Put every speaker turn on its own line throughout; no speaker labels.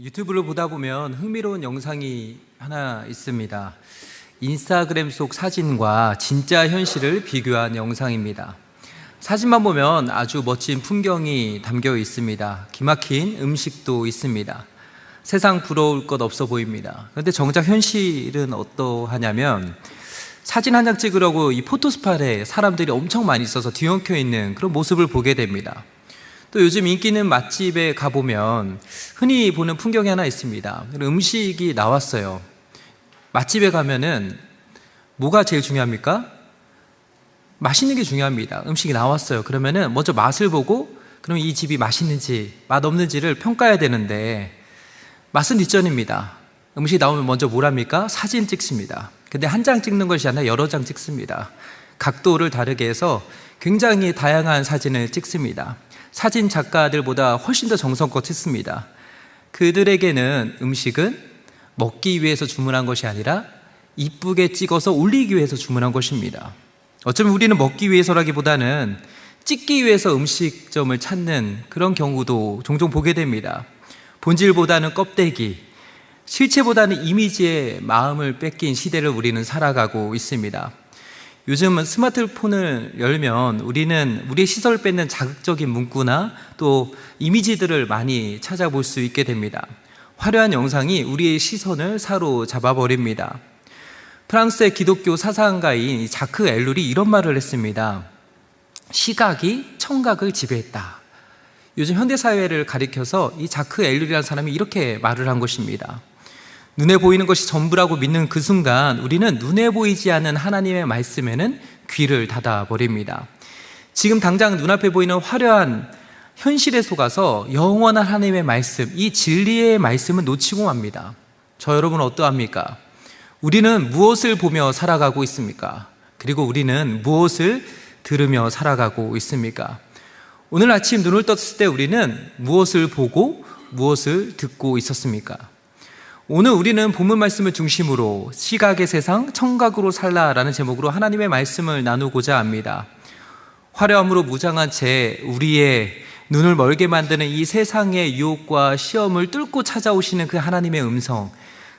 유튜브를 보다 보면 흥미로운 영상이 하나 있습니다. 인스타그램 속 사진과 진짜 현실을 비교한 영상입니다. 사진만 보면 아주 멋진 풍경이 담겨 있습니다. 기막힌 음식도 있습니다. 세상 부러울 것 없어 보입니다. 그런데 정작 현실은 어떠하냐면 사진 한 장 찍으려고 이 포토스팟에 사람들이 엄청 많이 있어서 뒤엉켜 있는 그런 모습을 보게 됩니다. 또 요즘 인기 있는 맛집에 가보면 흔히 보는 풍경이 하나 있습니다. 음식이 나왔어요. 맛집에 가면은 뭐가 제일 중요합니까? 맛있는 게 중요합니다. 음식이 나왔어요. 그러면은 먼저 맛을 보고 그럼 이 집이 맛있는지 맛없는지를 평가해야 되는데 맛은 뒷전입니다. 음식이 나오면 먼저 뭘 합니까? 사진 찍습니다. 근데 한 장 찍는 것이 아니라 여러 장 찍습니다. 각도를 다르게 해서 굉장히 다양한 사진을 찍습니다. 사진 작가들보다 훨씬 더 정성껏 찍습니다. 그들에게는 음식은 먹기 위해서 주문한 것이 아니라 이쁘게 찍어서 올리기 위해서 주문한 것입니다. 어쩌면 우리는 먹기 위해서라기보다는 찍기 위해서 음식점을 찾는 그런 경우도 종종 보게 됩니다. 본질보다는 껍데기, 실체보다는 이미지에 마음을 뺏긴 시대를 우리는 살아가고 있습니다. 요즘은 스마트폰을 열면 우리는 우리의 시선을 뺏는 자극적인 문구나 또 이미지들을 많이 찾아볼 수 있게 됩니다. 화려한 영상이 우리의 시선을 사로잡아 버립니다. 프랑스의 기독교 사상가인 자크 엘룰이 이런 말을 했습니다. 시각이 청각을 지배했다. 요즘 현대사회를 가리켜서 이 자크 엘룰이라는 사람이 이렇게 말을 한 것입니다. 눈에 보이는 것이 전부라고 믿는 그 순간 우리는 눈에 보이지 않는 하나님의 말씀에는 귀를 닫아버립니다. 지금 당장 눈앞에 보이는 화려한 현실에 속아서 영원한 하나님의 말씀, 이 진리의 말씀은 놓치고 맙니다. 저 여러분 어떠합니까? 우리는 무엇을 보며 살아가고 있습니까? 그리고 우리는 무엇을 들으며 살아가고 있습니까? 오늘 아침 눈을 떴을 때 우리는 무엇을 보고 무엇을 듣고 있었습니까? 오늘 우리는 본문 말씀을 중심으로 시각의 세상, 청각으로 살라라는 제목으로 하나님의 말씀을 나누고자 합니다. 화려함으로 무장한 채 우리의 눈을 멀게 만드는 이 세상의 유혹과 시험을 뚫고 찾아오시는 그 하나님의 음성,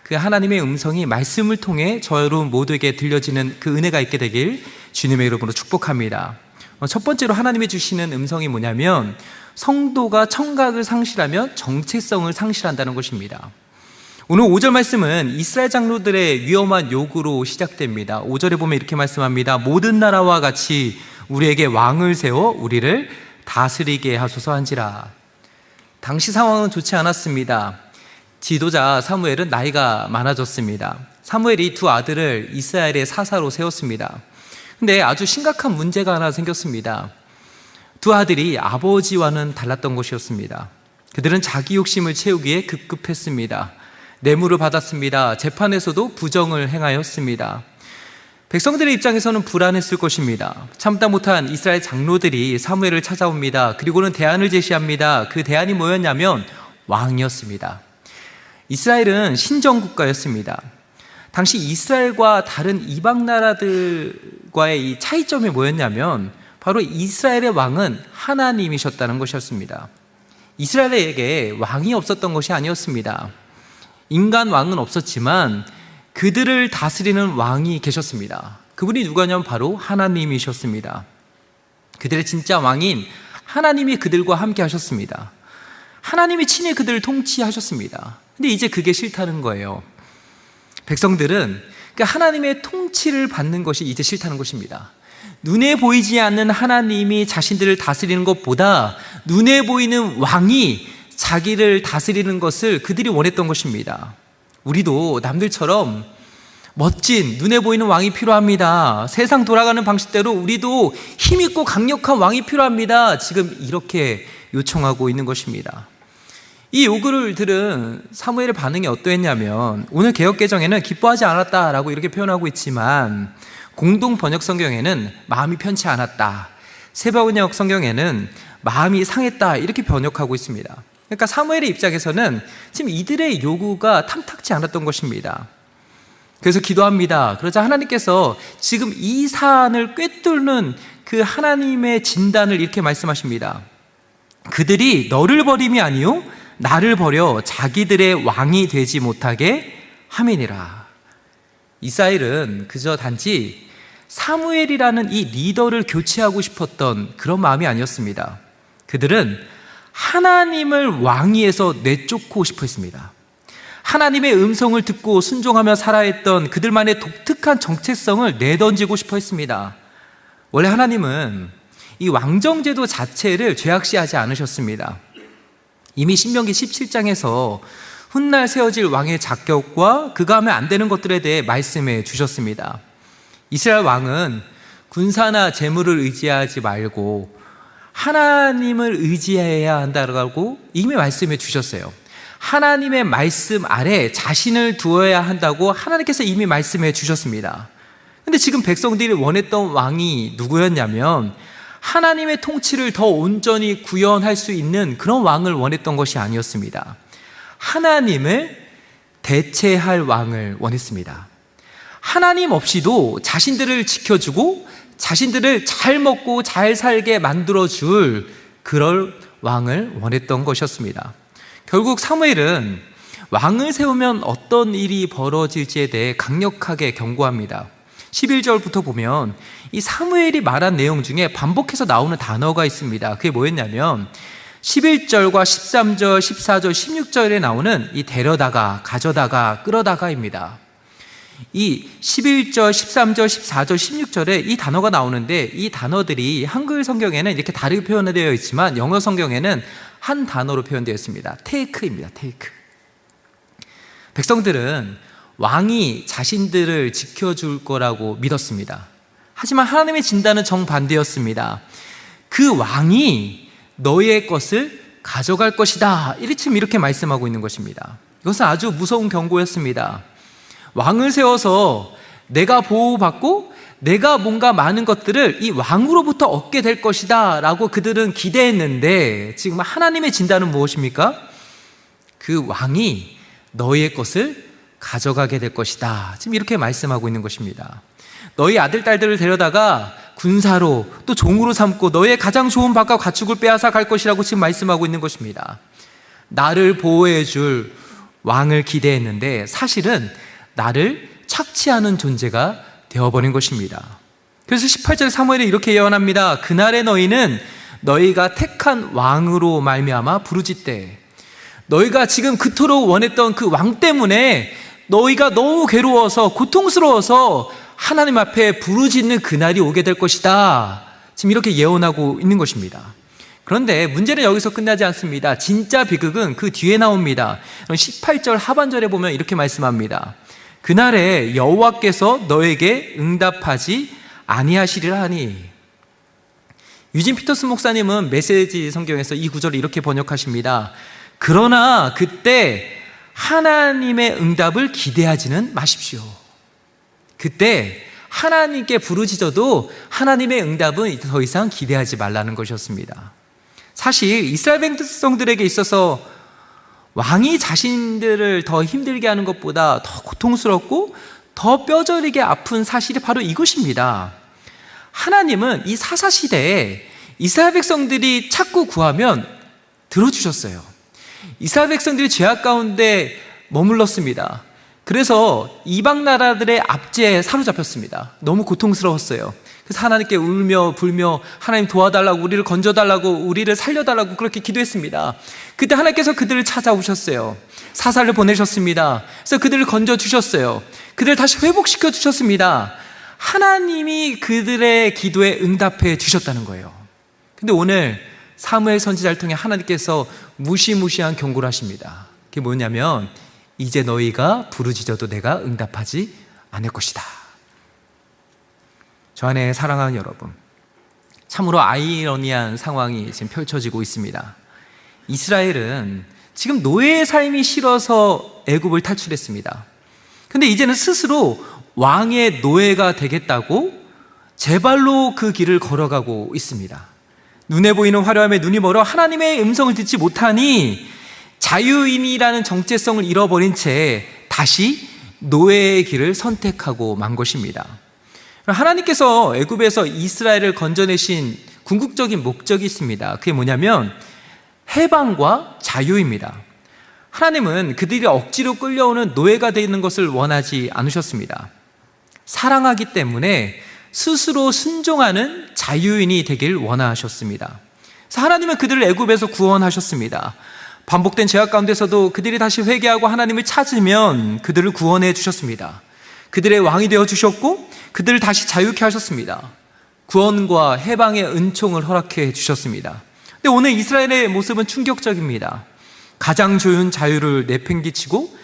그 하나님의 음성이 말씀을 통해 저 여러분 모두에게 들려지는 그 은혜가 있게 되길 주님의 이름으로 축복합니다. 첫 번째로 하나님이 주시는 음성이 뭐냐면 성도가 청각을 상실하면 정체성을 상실한다는 것입니다. 오늘 5절 말씀은 이스라엘 장로들의 위험한 요구로 시작됩니다. 5절에 보면 이렇게 말씀합니다. 모든 나라와 같이 우리에게 왕을 세워 우리를 다스리게 하소서 한지라. 당시 상황은 좋지 않았습니다. 지도자 사무엘은 나이가 많아졌습니다. 사무엘이 두 아들을 이스라엘의 사사로 세웠습니다. 근데 아주 심각한 문제가 하나 생겼습니다. 두 아들이 아버지와는 달랐던 것이었습니다. 그들은 자기 욕심을 채우기에 급급했습니다. 뇌물을 받았습니다. 재판에서도 부정을 행하였습니다. 백성들의 입장에서는 불안했을 것입니다. 참다 못한 이스라엘 장로들이 사무엘을 찾아옵니다. 그리고는 대안을 제시합니다. 그 대안이 뭐였냐면 왕이었습니다. 이스라엘은 신정국가였습니다. 당시 이스라엘과 다른 이방 나라들과의 이 차이점이 뭐였냐면 바로 이스라엘의 왕은 하나님이셨다는 것이었습니다. 이스라엘에게 왕이 없었던 것이 아니었습니다. 인간 왕은 없었지만 그들을 다스리는 왕이 계셨습니다. 그분이 누구냐면 바로 하나님이셨습니다. 그들의 진짜 왕인 하나님이 그들과 함께 하셨습니다. 하나님이 친히 그들을 통치하셨습니다. 근데 이제 그게 싫다는 거예요. 백성들은 하나님의 통치를 받는 것이 이제 싫다는 것입니다. 눈에 보이지 않는 하나님이 자신들을 다스리는 것보다 눈에 보이는 왕이 자기를 다스리는 것을 그들이 원했던 것입니다. 우리도 남들처럼 멋진 눈에 보이는 왕이 필요합니다. 세상 돌아가는 방식대로 우리도 힘있고 강력한 왕이 필요합니다. 지금 이렇게 요청하고 있는 것입니다. 이 요구를 들은 사무엘의 반응이 어떠했냐면 오늘 개역개정에는 기뻐하지 않았다라고 이렇게 표현하고 있지만 공동 번역 성경에는 마음이 편치 않았다, 새번역 성경에는 마음이 상했다 이렇게 번역하고 있습니다. 그러니까 사무엘의 입장에서는 지금 이들의 요구가 탐탁지 않았던 것입니다. 그래서 기도합니다. 그러자 하나님께서 지금 이 사안을 꿰뚫는 그 하나님의 진단을 이렇게 말씀하십니다. 그들이 너를 버림이 아니요 나를 버려 자기들의 왕이 되지 못하게 함이니라. 이스라엘은 그저 단지 사무엘이라는 이 리더를 교체하고 싶었던 그런 마음이 아니었습니다. 그들은 하나님을 왕위에서 내쫓고 싶어 했습니다. 하나님의 음성을 듣고 순종하며 살아야 했던 그들만의 독특한 정체성을 내던지고 싶어 했습니다. 원래 하나님은 이 왕정제도 자체를 죄악시하지 않으셨습니다. 이미 신명기 17장에서 훗날 세워질 왕의 자격과 그가 하면 안 되는 것들에 대해 말씀해 주셨습니다. 이스라엘 왕은 군사나 재물을 의지하지 말고 하나님을 의지해야 한다고 이미 말씀해 주셨어요. 하나님의 말씀 아래 자신을 두어야 한다고 하나님께서 이미 말씀해 주셨습니다. 근데 지금 백성들이 원했던 왕이 누구였냐면 하나님의 통치를 더 온전히 구현할 수 있는 그런 왕을 원했던 것이 아니었습니다. 하나님을 대체할 왕을 원했습니다. 하나님 없이도 자신들을 지켜주고 자신들을 잘 먹고 잘 살게 만들어줄 그럴 왕을 원했던 것이었습니다. 결국 사무엘은 왕을 세우면 어떤 일이 벌어질지에 대해 강력하게 경고합니다. 11절부터 보면 이 사무엘이 말한 내용 중에 반복해서 나오는 단어가 있습니다. 그게 뭐였냐면 11절과 13절, 14절, 16절에 나오는 이 데려다가, 가져다가, 끌어다가입니다. 이 11절, 13절, 14절, 16절에 이 단어가 나오는데 이 단어들이 한글 성경에는 이렇게 다르게 표현되어 있지만 영어 성경에는 한 단어로 표현되어 있습니다. 테이크입니다. 테이크. 백성들은 왕이 자신들을 지켜줄 거라고 믿었습니다. 하지만 하나님의 진단은 정반대였습니다. 그 왕이 너의 것을 가져갈 것이다. 이렇게 말씀하고 있는 것입니다. 이것은 아주 무서운 경고였습니다. 왕을 세워서 내가 보호받고 내가 뭔가 많은 것들을 이 왕으로부터 얻게 될 것이다 라고 그들은 기대했는데 지금 하나님의 진단은 무엇입니까? 그 왕이 너의 것을 가져가게 될 것이다. 지금 이렇게 말씀하고 있는 것입니다. 너희 아들, 딸들을 데려다가 군사로 또 종으로 삼고 너의 가장 좋은 밭과 가축을 빼앗아 갈 것이라고 지금 말씀하고 있는 것입니다. 나를 보호해 줄 왕을 기대했는데 사실은 나를 착취하는 존재가 되어버린 것입니다. 그래서 18절 사무엘이 이렇게 예언합니다. 그날에 너희는 너희가 택한 왕으로 말미암아 부르짖되 너희가 지금 그토록 원했던 그 왕 때문에 너희가 너무 괴로워서 고통스러워서 하나님 앞에 부르짖는 그날이 오게 될 것이다. 지금 이렇게 예언하고 있는 것입니다. 그런데 문제는 여기서 끝나지 않습니다. 진짜 비극은 그 뒤에 나옵니다. 18절 하반절에 보면 이렇게 말씀합니다. 그날에 여호와께서 너에게 응답하지 아니하시리라 하니. 유진 피터스 목사님은 메시지 성경에서 이 구절을 이렇게 번역하십니다. 그러나 그때 하나님의 응답을 기대하지는 마십시오. 그때 하나님께 부르짖어도 하나님의 응답은 더 이상 기대하지 말라는 것이었습니다. 사실 이스라엘 백성들에게 있어서 왕이 자신들을 더 힘들게 하는 것보다 더 고통스럽고 더 뼈저리게 아픈 사실이 바로 이것입니다. 하나님은 이 사사시대에 이스라엘 백성들이 찾고 구하면 들어주셨어요. 이스라엘 백성들이 죄악 가운데 머물렀습니다. 그래서 이방 나라들의 압제에 사로잡혔습니다. 너무 고통스러웠어요. 그래서 하나님께 울며 불며 하나님 도와달라고, 우리를 건져달라고, 우리를 살려달라고 그렇게 기도했습니다. 그때 하나님께서 그들을 찾아오셨어요. 사사를 보내셨습니다. 그래서 그들을 건져주셨어요. 그들을 다시 회복시켜 주셨습니다. 하나님이 그들의 기도에 응답해 주셨다는 거예요. 근데 오늘 사무엘 선지자를 통해 하나님께서 무시무시한 경고를 하십니다. 그게 뭐냐면 이제 너희가 부르짖어도 내가 응답하지 않을 것이다. 저 안에 사랑하는 여러분, 참으로 아이러니한 상황이 지금 펼쳐지고 있습니다. 이스라엘은 지금 노예의 삶이 싫어서 애굽을 탈출했습니다. 근데 이제는 스스로 왕의 노예가 되겠다고 제 발로 그 길을 걸어가고 있습니다. 눈에 보이는 화려함에 눈이 멀어 하나님의 음성을 듣지 못하니 자유인이라는 정체성을 잃어버린 채 다시 노예의 길을 선택하고 만 것입니다. 하나님께서 애굽에서 이스라엘을 건져내신 궁극적인 목적이 있습니다. 그게 뭐냐면 해방과 자유입니다. 하나님은 그들이 억지로 끌려오는 노예가 되는 것을 원하지 않으셨습니다. 사랑하기 때문에 스스로 순종하는 자유인이 되길 원하셨습니다. 그래서 하나님은 그들을 애굽에서 구원하셨습니다. 반복된 죄악 가운데서도 그들이 다시 회개하고 하나님을 찾으면 그들을 구원해 주셨습니다. 그들의 왕이 되어 주셨고 그들을 다시 자유케 하셨습니다. 구원과 해방의 은총을 허락해 주셨습니다. 근데 오늘 이스라엘의 모습은 충격적입니다. 가장 좋은 자유를 내팽개치고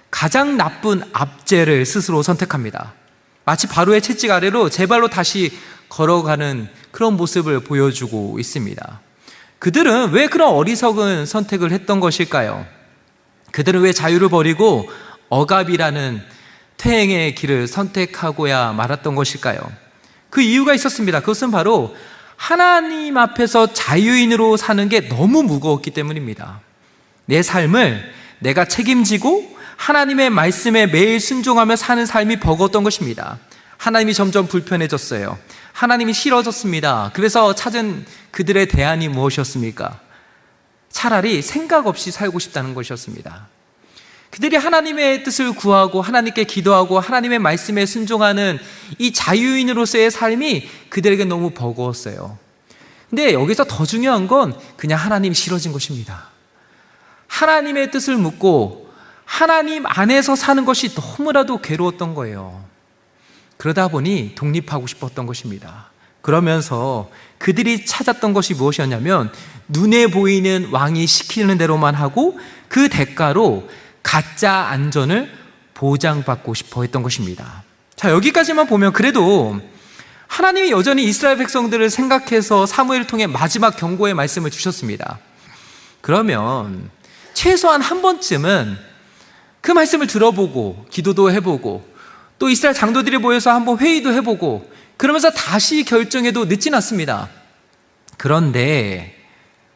가장 나쁜 압제를 스스로 선택합니다. 마치 바로의 채찍 아래로 제 발로 다시 걸어가는 그런 모습을 보여주고 있습니다. 그들은 왜 그런 어리석은 선택을 했던 것일까요? 그들은 왜 자유를 버리고 억압이라는 퇴행의 길을 선택하고야 말았던 것일까요? 그 이유가 있었습니다. 그것은 바로 하나님 앞에서 자유인으로 사는 게 너무 무거웠기 때문입니다. 내 삶을 내가 책임지고 하나님의 말씀에 매일 순종하며 사는 삶이 버거웠던 것입니다. 하나님이 점점 불편해졌어요. 하나님이 싫어졌습니다. 그래서 찾은 그들의 대안이 무엇이었습니까? 차라리 생각 없이 살고 싶다는 것이었습니다. 그들이 하나님의 뜻을 구하고 하나님께 기도하고 하나님의 말씀에 순종하는 이 자유인으로서의 삶이 그들에게 너무 버거웠어요. 근데 여기서 더 중요한 건 그냥 하나님이 싫어진 것입니다. 하나님의 뜻을 묻고 하나님 안에서 사는 것이 너무나도 괴로웠던 거예요. 그러다 보니 독립하고 싶었던 것입니다. 그러면서 그들이 찾았던 것이 무엇이었냐면 눈에 보이는 왕이 시키는 대로만 하고 그 대가로 가짜 안전을 보장받고 싶어 했던 것입니다. 자, 여기까지만 보면 그래도 하나님이 여전히 이스라엘 백성들을 생각해서 사무엘을 통해 마지막 경고의 말씀을 주셨습니다. 그러면 최소한 한 번쯤은 그 말씀을 들어보고 기도도 해보고 또 이스라엘 장로들이 모여서 한번 회의도 해보고 그러면서 다시 결정해도 늦진 않습니다. 그런데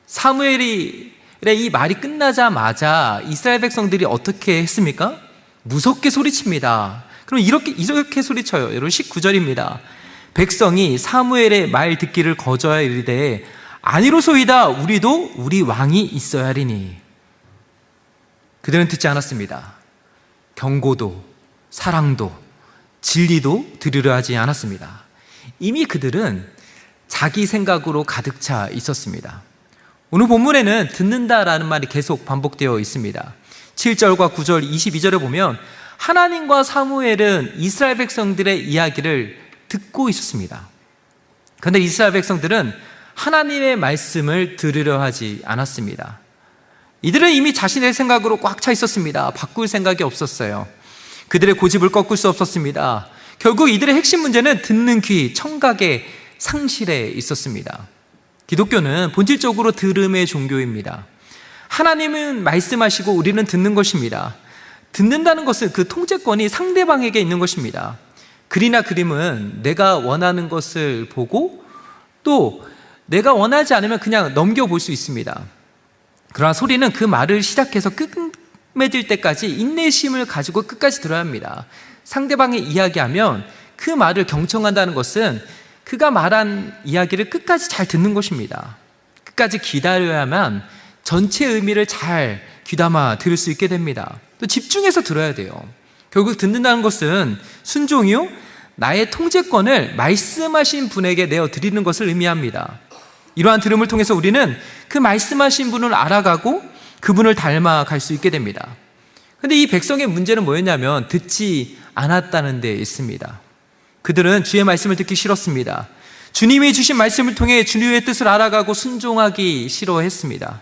사무엘의 이 말이 끝나자마자 이스라엘 백성들이 어떻게 했습니까? 무섭게 소리칩니다. 그럼 이렇게 소리쳐요. 여러분 19절입니다. 백성이 사무엘의 말 듣기를 거저하여 이르되 아니로소이다 우리도 우리 왕이 있어야 하리니. 그들은 듣지 않았습니다. 경고도 사랑도 진리도 들으려 하지 않았습니다. 이미 그들은 자기 생각으로 가득 차 있었습니다. 오늘 본문에는 듣는다라는 말이 계속 반복되어 있습니다. 7절과 9절, 22절에 보면 하나님과 사무엘은 이스라엘 백성들의 이야기를 듣고 있었습니다. 그런데 이스라엘 백성들은 하나님의 말씀을 들으려 하지 않았습니다. 이들은 이미 자신의 생각으로 꽉 차 있었습니다. 바꿀 생각이 없었어요. 그들의 고집을 꺾을 수 없었습니다. 결국 이들의 핵심 문제는 듣는 귀, 청각의 상실에 있었습니다. 기독교는 본질적으로 들음의 종교입니다. 하나님은 말씀하시고 우리는 듣는 것입니다. 듣는다는 것은 그 통제권이 상대방에게 있는 것입니다. 글이나 그림은 내가 원하는 것을 보고 또 내가 원하지 않으면 그냥 넘겨볼 수 있습니다. 그러나 소리는 그 말을 시작해서 끝맺을 때까지 인내심을 가지고 끝까지 들어야 합니다. 상대방이 이야기하면 그 말을 경청한다는 것은 그가 말한 이야기를 끝까지 잘 듣는 것입니다. 끝까지 기다려야만 전체 의미를 잘 귀담아 들을 수 있게 됩니다. 또 집중해서 들어야 돼요. 결국 듣는다는 것은 순종이요, 나의 통제권을 말씀하신 분에게 내어드리는 것을 의미합니다. 이러한 들음을 통해서 우리는 그 말씀하신 분을 알아가고 그분을 닮아갈 수 있게 됩니다. 그런데 이 백성의 문제는 뭐였냐면 듣지 않았다는 데 있습니다. 그들은 주의 말씀을 듣기 싫었습니다. 주님이 주신 말씀을 통해 주님의 뜻을 알아가고 순종하기 싫어했습니다.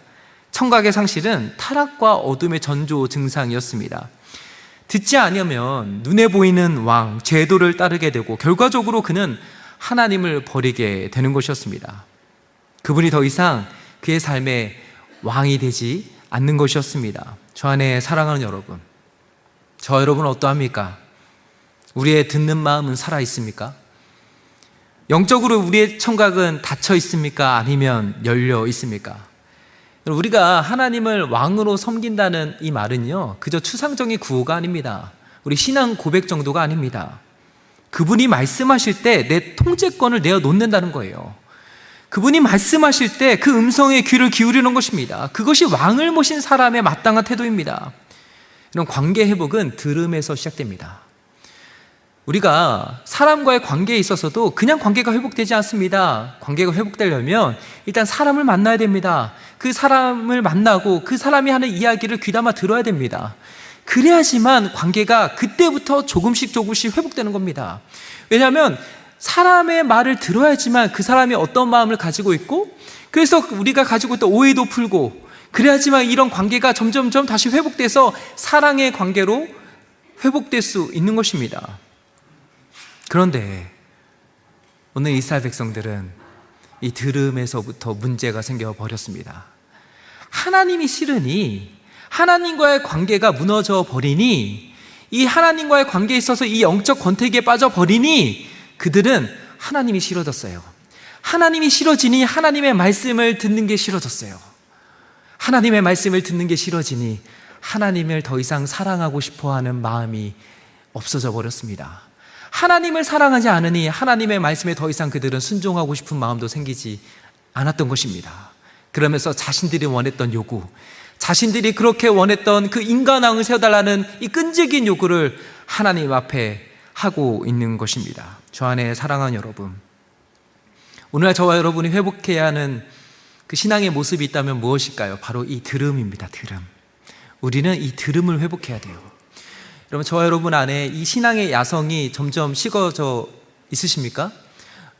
청각의 상실은 타락과 어둠의 전조 증상이었습니다. 듣지 않으면 눈에 보이는 왕, 제도를 따르게 되고 결과적으로 그는 하나님을 버리게 되는 것이었습니다. 그분이 더 이상 그의 삶의 왕이 되지 않는 것이었습니다. 저 안에 사랑하는 여러분, 저 여러분은 어떠합니까? 우리의 듣는 마음은 살아있습니까? 영적으로 우리의 청각은 닫혀 있습니까? 아니면 열려 있습니까? 우리가 하나님을 왕으로 섬긴다는 이 말은요, 그저 추상적인 구호가 아닙니다. 우리 신앙 고백 정도가 아닙니다. 그분이 말씀하실 때 내 통제권을 내어놓는다는 거예요. 그분이 말씀하실 때 그 음성에 귀를 기울이는 것입니다. 그것이 왕을 모신 사람의 마땅한 태도입니다. 이런 관계 회복은 들음에서 시작됩니다. 우리가 사람과의 관계에 있어서도 그냥 관계가 회복되지 않습니다. 관계가 회복되려면 일단 사람을 만나야 됩니다. 그 사람을 만나고 그 사람이 하는 이야기를 귀담아 들어야 됩니다. 그래야지만 관계가 그때부터 조금씩 회복되는 겁니다. 왜냐하면 사람의 말을 들어야지만 그 사람이 어떤 마음을 가지고 있고, 그래서 우리가 가지고 있던 오해도 풀고, 그래야지만 이런 관계가 점점점 다시 회복돼서 사랑의 관계로 회복될 수 있는 것입니다. 그런데 오늘 이스라엘 백성들은 이 들음에서부터 문제가 생겨버렸습니다. 하나님이 싫으니, 하나님과의 관계가 무너져 버리니, 이 하나님과의 관계에 있어서 이 영적 권태기에 빠져버리니 그들은 하나님이 싫어졌어요. 하나님이 싫어지니 하나님의 말씀을 듣는 게 싫어졌어요. 하나님의 말씀을 듣는 게 싫어지니 하나님을 더 이상 사랑하고 싶어하는 마음이 없어져 버렸습니다. 하나님을 사랑하지 않으니 하나님의 말씀에 더 이상 그들은 순종하고 싶은 마음도 생기지 않았던 것입니다. 그러면서 자신들이 원했던 요구, 자신들이 그렇게 원했던 그 인간왕을 세워달라는 이 끈질긴 요구를 하나님 앞에 하고 있는 것입니다. 저 안에 사랑하는 여러분, 오늘날 저와 여러분이 회복해야 하는 그 신앙의 모습이 있다면 무엇일까요? 바로 이 들음입니다. 들음. 우리는 이 들음을 회복해야 돼요. 여러분, 저와 여러분 안에 이 신앙의 야성이 점점 식어져 있으십니까?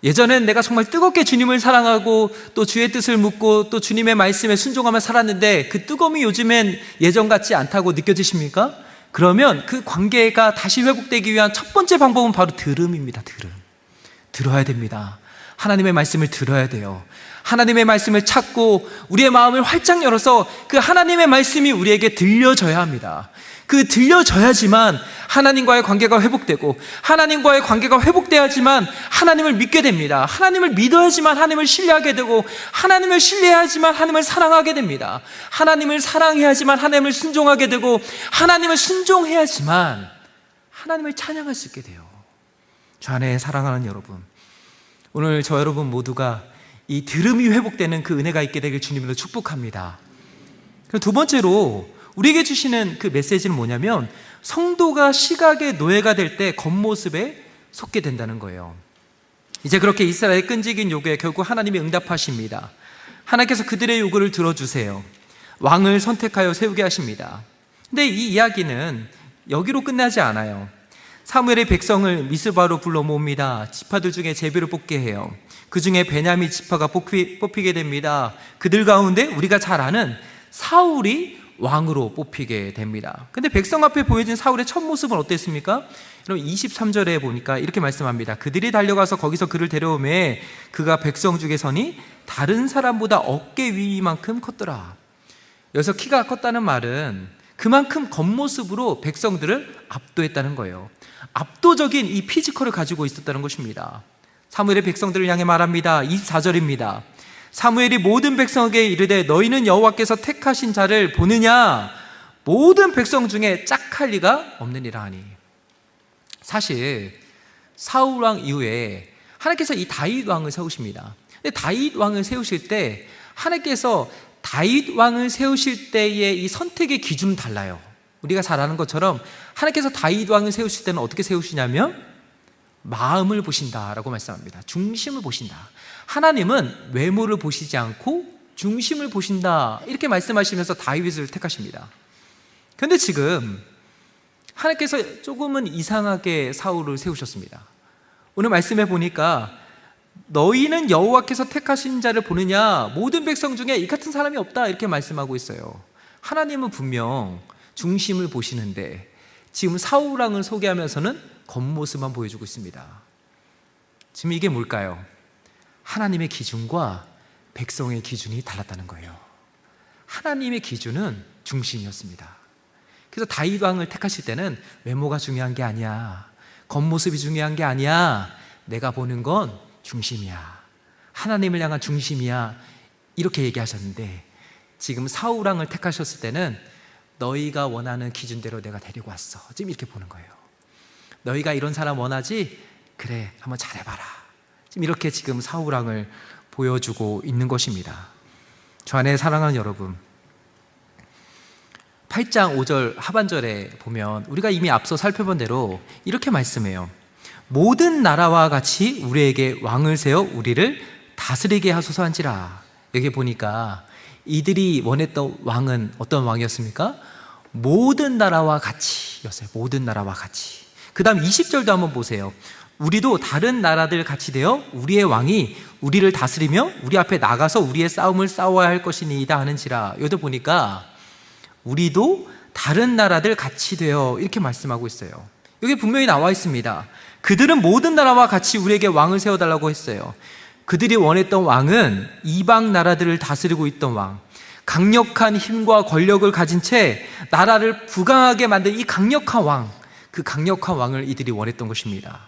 예전엔 내가 정말 뜨겁게 주님을 사랑하고 또 주의 뜻을 묻고 또 주님의 말씀에 순종하며 살았는데 그 뜨거움이 요즘엔 예전 같지 않다고 느껴지십니까? 그러면 그 관계가 다시 회복되기 위한 첫 번째 방법은 바로 들음입니다. 들음. 들어야 됩니다. 하나님의 말씀을 들어야 돼요. 하나님의 말씀을 찾고 우리의 마음을 활짝 열어서 그 하나님의 말씀이 우리에게 들려져야 합니다. 그 들려져야지만 하나님과의 관계가 회복되고, 하나님과의 관계가 회복돼야지만 하나님을 믿게 됩니다. 하나님을 믿어야지만 하나님을 신뢰하게 되고, 하나님을 신뢰해야지만 하나님을 사랑하게 됩니다. 하나님을 사랑해야지만 하나님을 순종하게 되고, 하나님을 순종해야지만 하나님을 찬양할 수 있게 돼요. 저 안에 사랑하는 여러분, 오늘 저 여러분 모두가 이 들음이 회복되는 그 은혜가 있게 되길 주님으로 축복합니다. 두 번째로 우리에게 주시는 그 메시지는 뭐냐면, 성도가 시각의 노예가 될 때 겉모습에 속게 된다는 거예요. 이제 그렇게 이스라엘의 끈질긴 요구에 결국 하나님이 응답하십니다. 하나님께서 그들의 요구를 들어주세요. 왕을 선택하여 세우게 하십니다. 근데 이 이야기는 여기로 끝나지 않아요. 사무엘의 백성을 미스바로 불러 모읍니다. 지파들 중에 제비를 뽑게 해요. 그 중에 베냐민 지파가 뽑히게 됩니다. 그들 가운데 우리가 잘 아는 사울이 왕으로 뽑히게 됩니다. 근데 백성 앞에 보여진 사울의 첫 모습은 어땠습니까? 여러분 23절에 보니까 이렇게 말씀합니다. 그들이 달려가서 거기서 그를 데려오매 그가 백성 중에 서니 다른 사람보다 어깨 위만큼 컸더라. 여기서 키가 컸다는 말은 그만큼 겉모습으로 백성들을 압도했다는 거예요. 압도적인 이 피지컬을 가지고 있었다는 것입니다. 사무엘의 백성들을 향해 말합니다. 24절입니다. 사무엘이 모든 백성에게 이르되 너희는 여호와께서 택하신 자를 보느냐? 모든 백성 중에 짝할 리가 없느니라 하니. 사실 사울 왕 이후에 하나님께서 이 다윗 왕을 세우십니다. 근데 다윗 왕을 세우실 때 하나님께서 다윗 왕을 세우실 때의 이 선택의 기준은 달라요. 우리가 잘 아는 것처럼 하나님께서 다윗 왕을 세우실 때는 어떻게 세우시냐면 마음을 보신다라고 말씀합니다. 중심을 보신다. 하나님은 외모를 보시지 않고 중심을 보신다, 이렇게 말씀하시면서 다윗을 택하십니다. 그런데 지금 하나님께서 조금은 이상하게 사울을 세우셨습니다. 오늘 말씀해 보니까 너희는 여호와께서 택하신 자를 보느냐? 모든 백성 중에 이 같은 사람이 없다, 이렇게 말씀하고 있어요. 하나님은 분명 중심을 보시는데 지금 사울 왕을 소개하면서는 겉모습만 보여주고 있습니다. 지금 이게 뭘까요? 하나님의 기준과 백성의 기준이 달랐다는 거예요. 하나님의 기준은 중심이었습니다. 그래서 다윗 왕을 택하실 때는 외모가 중요한 게 아니야, 겉모습이 중요한 게 아니야, 내가 보는 건 중심이야, 하나님을 향한 중심이야, 이렇게 얘기하셨는데 지금 사울 왕을 택하셨을 때는 너희가 원하는 기준대로 내가 데리고 왔어, 지금 이렇게 보는 거예요. 너희가 이런 사람 원하지? 그래, 한번 잘해봐라. 지금 이렇게 지금 사울 왕을 보여주고 있는 것입니다. 저 안에 사랑하는 여러분, 8장 5절 하반절에 보면 우리가 이미 앞서 살펴본 대로 이렇게 말씀해요. 모든 나라와 같이 우리에게 왕을 세워 우리를 다스리게 하소서 한지라. 여기 보니까 이들이 원했던 왕은 어떤 왕이었습니까? 모든 나라와 같이였어요. 모든 나라와 같이. 그 다음 20절도 한번 보세요. 우리도 다른 나라들 같이 되어 우리의 왕이 우리를 다스리며 우리 앞에 나가서 우리의 싸움을 싸워야 할 것이니이다 하는지라. 여기도 보니까 우리도 다른 나라들 같이 되어 이렇게 말씀하고 있어요. 여기 분명히 나와 있습니다. 그들은 모든 나라와 같이 우리에게 왕을 세워달라고 했어요. 그들이 원했던 왕은 이방 나라들을 다스리고 있던 왕, 강력한 힘과 권력을 가진 채 나라를 부강하게 만든 이 강력한 왕, 그 강력한 왕을 이들이 원했던 것입니다.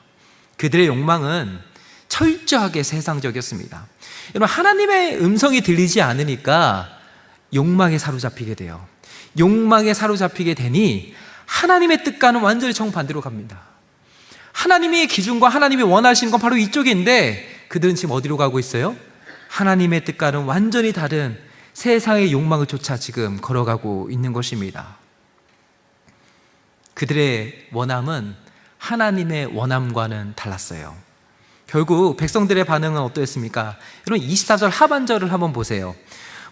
그들의 욕망은 철저하게 세상적이었습니다. 여러분, 하나님의 음성이 들리지 않으니까 욕망에 사로잡히게 돼요. 욕망에 사로잡히게 되니 하나님의 뜻과는 완전히 정반대로 갑니다. 하나님의 기준과 하나님이 원하시는 건 바로 이쪽인데 그들은 지금 어디로 가고 있어요? 하나님의 뜻과는 완전히 다른 세상의 욕망을 쫓아 지금 걸어가고 있는 것입니다. 그들의 원함은 하나님의 원함과는 달랐어요. 결국 백성들의 반응은 어떠했습니까? 여러분 24절 하반절을 한번 보세요.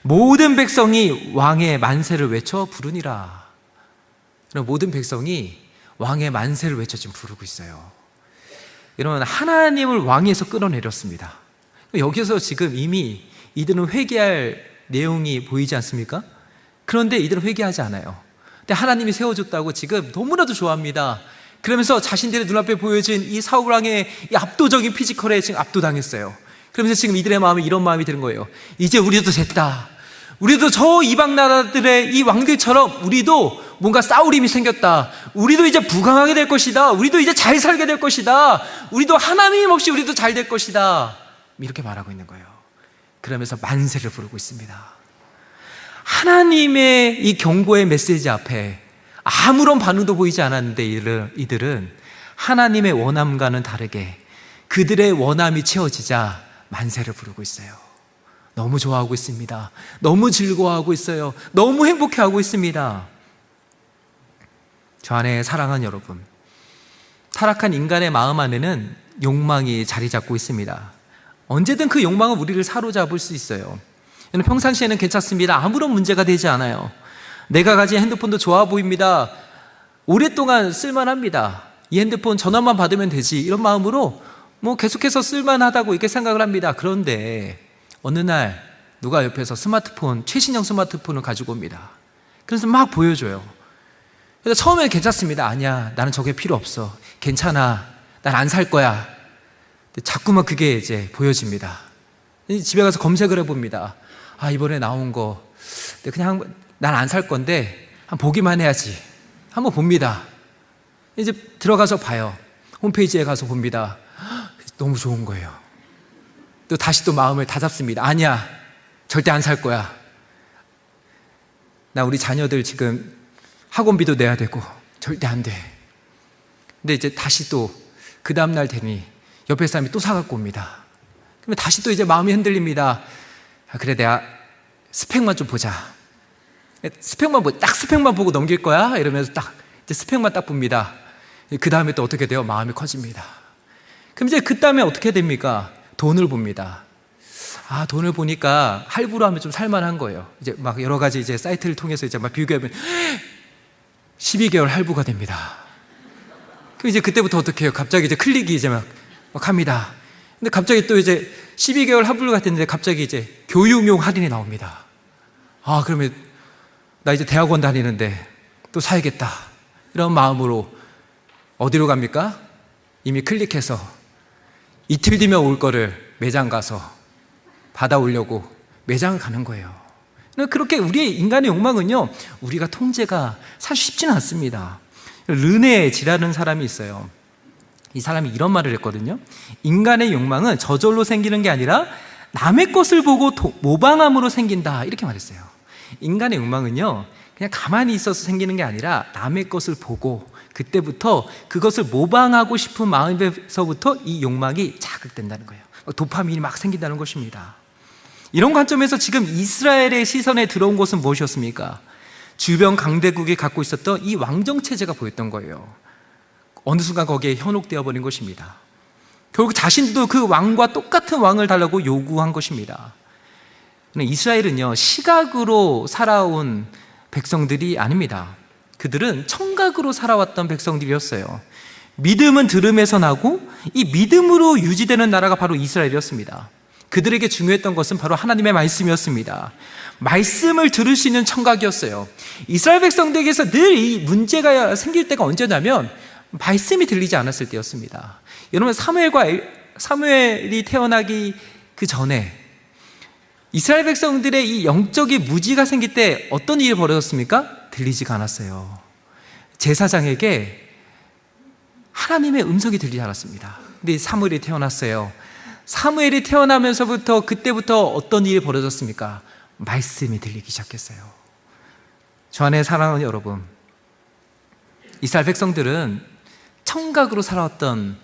모든 백성이 왕의 만세를 외쳐 부르니라. 모든 백성이 왕의 만세를 외쳐 지금 부르고 있어요. 여러분, 하나님을 왕위에서 끌어내렸습니다. 여기서 지금 이미 이들은 회개할 내용이 보이지 않습니까? 그런데 이들은 회개하지 않아요. 근데 하나님이 세워줬다고 지금 너무나도 좋아합니다. 그러면서 자신들의 눈앞에 보여진 이 사울 왕의 이 압도적인 피지컬에 지금 압도당했어요. 그러면서 지금 이들의 마음에 이런 마음이 드는 거예요. 이제 우리도 됐다. 우리도 저 이방 나라들의 이 왕들처럼 우리도 뭔가 싸울 힘이 생겼다. 우리도 이제 부강하게 될 것이다. 우리도 이제 잘 살게 될 것이다. 우리도 하나님 없이 우리도 잘 될 것이다. 이렇게 말하고 있는 거예요. 그러면서 만세를 부르고 있습니다. 하나님의 이 경고의 메시지 앞에 아무런 반응도 보이지 않았는데 이들은 하나님의 원함과는 다르게 그들의 원함이 채워지자 만세를 부르고 있어요. 너무 좋아하고 있습니다. 너무 즐거워하고 있어요. 너무 행복해하고 있습니다. 저 안에 사랑하는 여러분, 타락한 인간의 마음 안에는 욕망이 자리 잡고 있습니다. 언제든 그 욕망은 우리를 사로잡을 수 있어요. 평상시에는 괜찮습니다. 아무런 문제가 되지 않아요. 내가 가진 핸드폰도 좋아 보입니다. 오랫동안 쓸만합니다. 이 핸드폰 전화만 받으면 되지. 이런 마음으로 계속해서 쓸만하다고 이렇게 생각을 합니다. 그런데 어느 날 누가 옆에서 최신형 스마트폰을 가지고 옵니다. 그래서 막 보여줘요. 그래서 처음에는 괜찮습니다. 아니야, 나는 저게 필요 없어. 괜찮아, 난 안 살 거야. 자꾸만 그게 이제 보여집니다. 집에 가서 검색을 해봅니다. 이번에 나온 거 그냥 난 안 살 건데 보기만 해야지. 한번 봅니다. 이제 들어가서 봐요. 홈페이지에 가서 봅니다. 너무 좋은 거예요. 또 다시 또 마음을 다잡습니다. 아니야, 절대 안 살 거야. 나 우리 자녀들 지금 학원비도 내야 되고 절대 안 돼. 근데 이제 다시 또 그 다음날 되니 옆에 사람이 또 사갖고 옵니다. 그러면 다시 또 이제 마음이 흔들립니다. 그래, 내가 스펙만 좀 보자. 딱 스펙만 보고 넘길 거야? 이러면서 딱 이제 스펙만 딱 봅니다. 그 다음에 또 어떻게 돼요? 마음이 커집니다. 그럼 이제 그 다음에 어떻게 됩니까? 돈을 봅니다. 돈을 보니까 할부로 하면 좀 살만한 거예요. 이제 막 여러 가지 이제 사이트를 통해서 이제 막 비교하면 12개월 할부가 됩니다. 그럼 이제 그때부터 어떻게 해요? 갑자기 이제 클릭이 이제 막 합니다. 근데 갑자기 또 이제 12개월 할부가 됐는데 갑자기 이제 교육용 할인이 나옵니다. 그러면 나 이제 대학원 다니는데 또 사야겠다. 이런 마음으로 어디로 갑니까? 이미 클릭해서 이틀 뒤면 올 거를 매장 가서 받아오려고 매장을 가는 거예요. 그렇게 우리의 인간의 욕망은요, 우리가 통제가 사실 쉽지는 않습니다. 르네지라는 사람이 있어요. 이 사람이 이런 말을 했거든요. 인간의 욕망은 저절로 생기는 게 아니라 남의 것을 보고 모방함으로 생긴다. 이렇게 말했어요. 인간의 욕망은요, 그냥 가만히 있어서 생기는 게 아니라 남의 것을 보고 그때부터 그것을 모방하고 싶은 마음에서부터 이 욕망이 자극된다는 거예요. 도파민이 막 생긴다는 것입니다. 이런 관점에서 지금 이스라엘의 시선에 들어온 것은 무엇이었습니까? 주변 강대국이 갖고 있었던 이 왕정체제가 보였던 거예요. 어느 순간 거기에 현혹되어 버린 것입니다. 결국 자신도 그 왕과 똑같은 왕을 달라고 요구한 것입니다. 이스라엘은요, 시각으로 살아온 백성들이 아닙니다. 그들은 청각으로 살아왔던 백성들이었어요. 믿음은 들음에서 나고 이 믿음으로 유지되는 나라가 바로 이스라엘이었습니다. 그들에게 중요했던 것은 바로 하나님의 말씀이었습니다. 말씀을 들을 수 있는 청각이었어요. 이스라엘 백성들에게서 늘 이 문제가 생길 때가 언제냐면 말씀이 들리지 않았을 때였습니다. 여러분, 사무엘이 태어나기 그 전에 이스라엘 백성들의 이 영적인 무지가 생길 때 어떤 일이 벌어졌습니까? 들리지가 않았어요. 제사장에게 하나님의 음성이 들리지 않았습니다. 근데 사무엘이 태어났어요. 사무엘이 태어나면서부터 그때부터 어떤 일이 벌어졌습니까? 말씀이 들리기 시작했어요. 저 안에 사랑하는 여러분, 이스라엘 백성들은 청각으로 살아왔던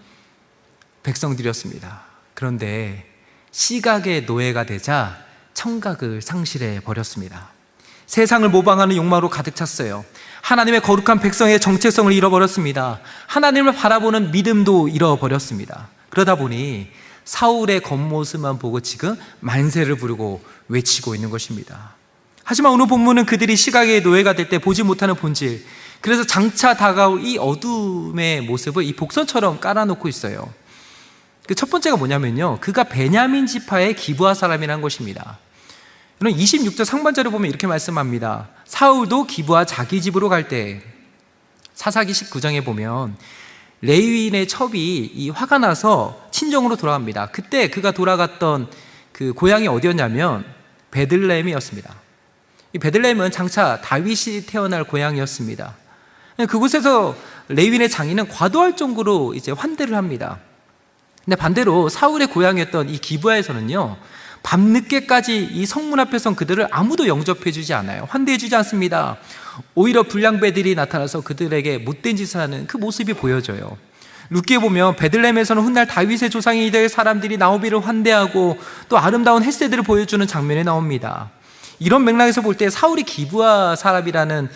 백성들이었습니다. 그런데 시각의 노예가 되자 청각을 상실해 버렸습니다. 세상을 모방하는 욕망으로 가득 찼어요. 하나님의 거룩한 백성의 정체성을 잃어버렸습니다. 하나님을 바라보는 믿음도 잃어버렸습니다. 그러다 보니 사울의 겉모습만 보고 지금 만세를 부르고 외치고 있는 것입니다. 하지만 오늘 본문은 그들이 시각의 노예가 될 때 보지 못하는 본질, 그래서 장차 다가올 이 어둠의 모습을 이 복선처럼 깔아놓고 있어요. 그 첫 번째가 뭐냐면요, 그가 베냐민 지파의 기브아 사람이라는 것입니다. 26절 상반절을 보면 이렇게 말씀합니다. 사울도 기브아 자기 집으로 갈 때, 사사기 19장에 보면 레위인의 첩이 이 화가 나서 친정으로 돌아갑니다. 그때 그가 돌아갔던 그 고향이 어디였냐면 베들레헴이었습니다. 이 베들레헴은 장차 다윗이 태어날 고향이었습니다. 그곳에서 레위인의 장인은 과도할 정도로 이제 환대를 합니다. 근데 반대로 사울의 고향이었던 이 기브아에서는요, 밤늦게까지 이 성문 앞에 선 그들을 아무도 영접해주지 않아요. 환대해주지 않습니다. 오히려 불량배들이 나타나서 그들에게 못된 짓을 하는 그 모습이 보여져요. 룻기에 보면 베들레헴에서는 훗날 다윗의 조상이 될 사람들이 나오미를 환대하고 또 아름다운 햇새들을 보여주는 장면이 나옵니다. 이런 맥락에서 볼 때 사울이 기브아 사람이라는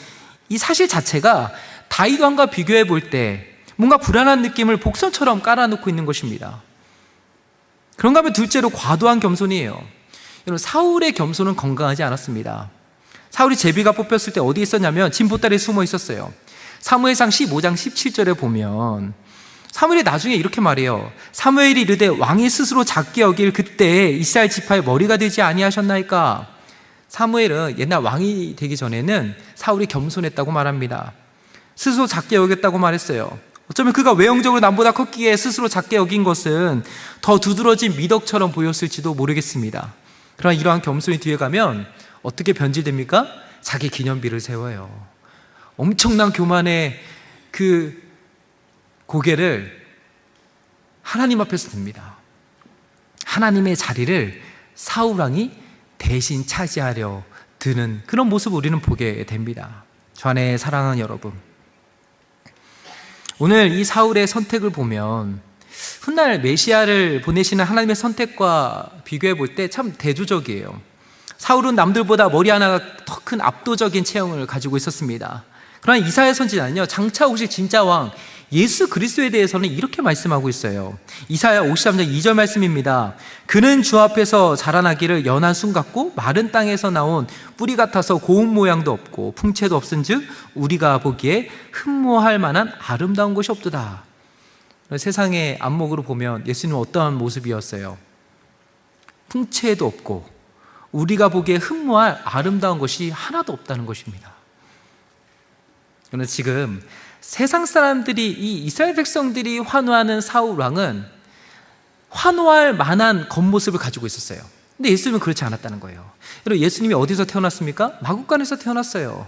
이 사실 자체가 다윗 왕과 비교해 볼 때 뭔가 불안한 느낌을 복선처럼 깔아놓고 있는 것입니다. 그런가 하면 둘째로 과도한 겸손이에요. 여러분, 사울의 겸손은 건강하지 않았습니다. 사울이 제비가 뽑혔을 때 어디 있었냐면 진보다리에 숨어 있었어요. 사무엘상 15장 17절에 보면 사무엘이 나중에 이렇게 말해요. 사무엘이 이르되 왕이 스스로 작게 여길 그때 이스라엘 지파의 머리가 되지 아니하셨나이까. 사무엘은 옛날 왕이 되기 전에는 사울이 겸손했다고 말합니다. 스스로 작게 여겼다고 말했어요. 어쩌면 그가 외형적으로 남보다 컸기에 스스로 작게 여긴 것은 더 두드러진 미덕처럼 보였을지도 모르겠습니다. 그러나 이러한 겸손이 뒤에 가면 어떻게 변질됩니까? 자기 기념비를 세워요. 엄청난 교만의 그 고개를 하나님 앞에서 듭니다. 하나님의 자리를 사울왕이 대신 차지하려 드는 그런 모습을 우리는 보게 됩니다. 저 안에 사랑하는 여러분, 오늘 이 사울의 선택을 보면 훗날 메시아를 보내시는 하나님의 선택과 비교해 볼 때 참 대조적이에요. 사울은 남들보다 머리 하나가 더 큰 압도적인 체형을 가지고 있었습니다. 그러나 이사야 선지자는요, 장차 오실 진짜 왕 예수 그리스도에 대해서는 이렇게 말씀하고 있어요. 이사야 53장 2절 말씀입니다. 그는 주 앞에서 자라나기를 연한 순 같고 마른 땅에서 나온 뿌리 같아서 고운 모양도 없고 풍채도 없은즉 우리가 보기에 흠모할 만한 아름다운 것이 없도다. 세상의 안목으로 보면 예수님은 어떠한 모습이었어요? 풍채도 없고 우리가 보기에 흠모할 아름다운 것이 하나도 없다는 것입니다. 그런데 지금 세상 사람들이, 이 이스라엘 백성들이 환호하는 사울 왕은 환호할 만한 겉모습을 가지고 있었어요. 근데 예수님은 그렇지 않았다는 거예요. 여러분, 예수님이 어디서 태어났습니까? 마구간에서 태어났어요.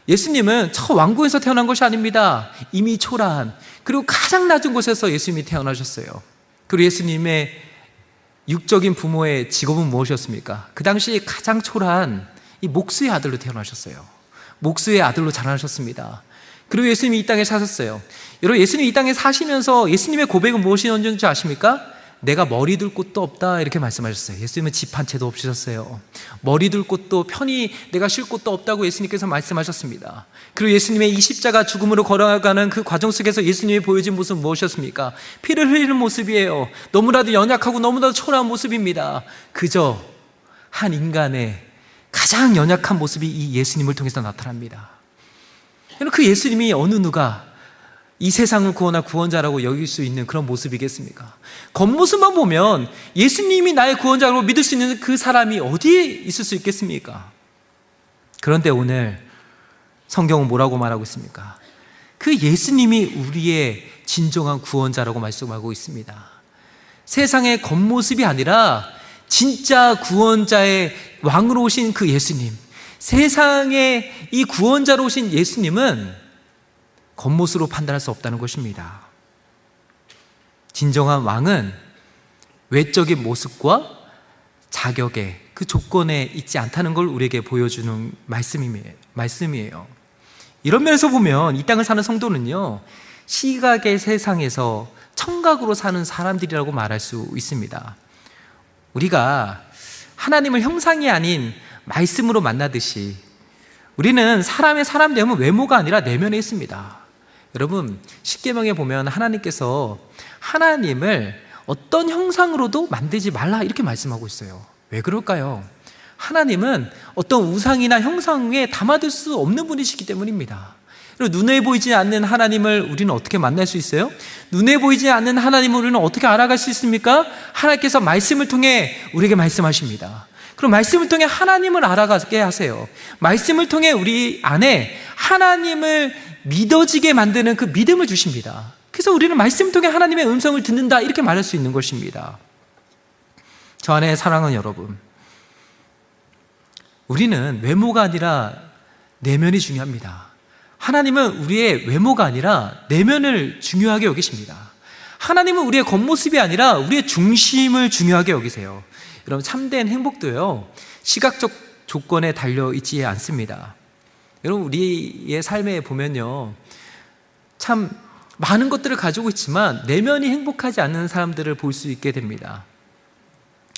예수님은 저 왕궁에서 태어난 것이 아닙니다. 이미 초라한, 그리고 가장 낮은 곳에서 예수님이 태어나셨어요. 그리고 예수님의 육적인 부모의 직업은 무엇이었습니까? 그 당시 가장 초라한 이 목수의 아들로 태어나셨어요. 목수의 아들로 자라나셨습니다. 그리고 예수님이 이 땅에 사셨어요. 여러분, 예수님이 이 땅에 사시면서 예수님의 고백은 무엇이었는지 아십니까? 내가 머리 둘 곳도 없다 이렇게 말씀하셨어요. 예수님은 집 한 채도 없으셨어요. 머리 둘 곳도 편히 내가 쉴 곳도 없다고 예수님께서 말씀하셨습니다. 그리고 예수님의 이 십자가 죽음으로 걸어가는 그 과정 속에서 예수님이 보여진 모습은 무엇이었습니까? 피를 흘리는 모습이에요. 너무나도 연약하고 너무나도 초라한 모습입니다. 그저 한 인간의 가장 연약한 모습이 이 예수님을 통해서 나타납니다. 그 예수님이 어느 누가 이 세상을 구원할 구원자라고 여길 수 있는 그런 모습이겠습니까? 겉모습만 보면 예수님이 나의 구원자라고 믿을 수 있는 그 사람이 어디에 있을 수 있겠습니까? 그런데 오늘 성경은 뭐라고 말하고 있습니까? 그 예수님이 우리의 진정한 구원자라고 말씀하고 있습니다. 세상의 겉모습이 아니라 진짜 구원자의 왕으로 오신 그 예수님, 세상의 이 구원자로 오신 예수님은 겉모습으로 판단할 수 없다는 것입니다. 진정한 왕은 외적인 모습과 자격의 그 조건에 있지 않다는 걸 우리에게 보여주는 말씀이에요. 이런 면에서 보면 이 땅을 사는 성도는요, 시각의 세상에서 청각으로 사는 사람들이라고 말할 수 있습니다. 우리가 하나님을 형상이 아닌 말씀으로 만나듯이 우리는 사람의 사람 되면 외모가 아니라 내면에 있습니다. 여러분, 십계명에 보면 하나님께서 하나님을 어떤 형상으로도 만들지 말라 이렇게 말씀하고 있어요. 왜 그럴까요? 하나님은 어떤 우상이나 형상에 담아둘 수 없는 분이시기 때문입니다. 그리고 눈에 보이지 않는 하나님을 우리는 어떻게 만날 수 있어요? 눈에 보이지 않는 하나님을 우리는 어떻게 알아갈 수 있습니까? 하나님께서 말씀을 통해 우리에게 말씀하십니다. 그럼 말씀을 통해 하나님을 알아가게 하세요. 말씀을 통해 우리 안에 하나님을 믿어지게 만드는 그 믿음을 주십니다. 그래서 우리는 말씀을 통해 하나님의 음성을 듣는다 이렇게 말할 수 있는 것입니다. 저 안에 사랑하는 여러분, 우리는 외모가 아니라 내면이 중요합니다. 하나님은 우리의 외모가 아니라 내면을 중요하게 여기십니다. 하나님은 우리의 겉모습이 아니라 우리의 중심을 중요하게 여기세요. 여러분, 참된 행복도요, 시각적 조건에 달려있지 않습니다. 여러분, 우리의 삶에 보면요, 참 많은 것들을 가지고 있지만 내면이 행복하지 않는 사람들을 볼 수 있게 됩니다.